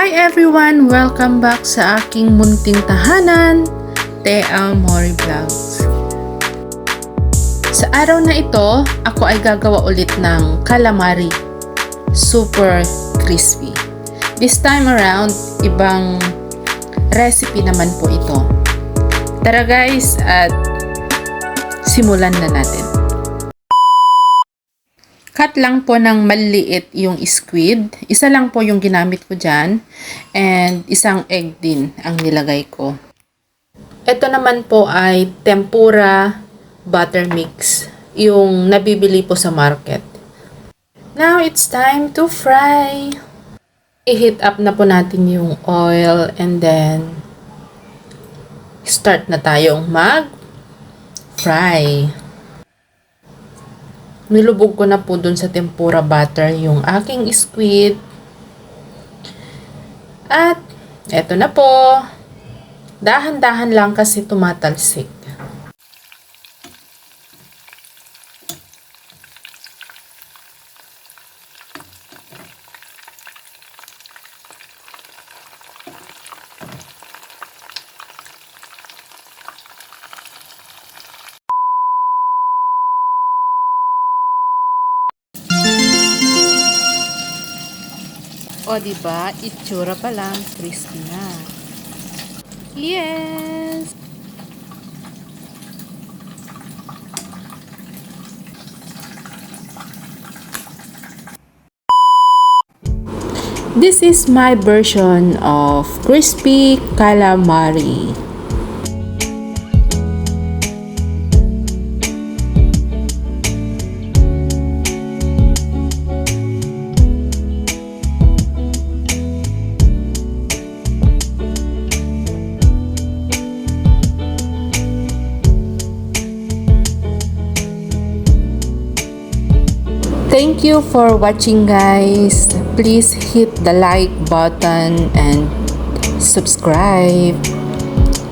Hi everyone! Welcome back sa aking munting tahanan, Tea Mori Vlogs. Sa araw na ito, ako ay gagawa ulit ng calamari. Super crispy. This time around, ibang recipe naman po ito. Tara guys, at simulan na natin. Cut lang po ng maliit yung squid. Isa lang po yung ginamit ko dyan. And isang egg din ang nilagay ko. Ito naman po ay tempura butter mix. Yung nabibili po sa market. Now it's time to fry. I-heat up na po natin yung oil and then start na tayong mag-fry. Nilubog ko na po dun sa tempura butter yung aking squid. At eto na po. Dahan-dahan lang kasi tumatalsik. O, diba? Itsura pa lang. Crispy na. Yes! This is my version of crispy calamari. Thank you for watching guys. Please hit the like button and subscribe.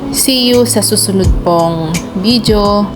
See you sa susunod pong video.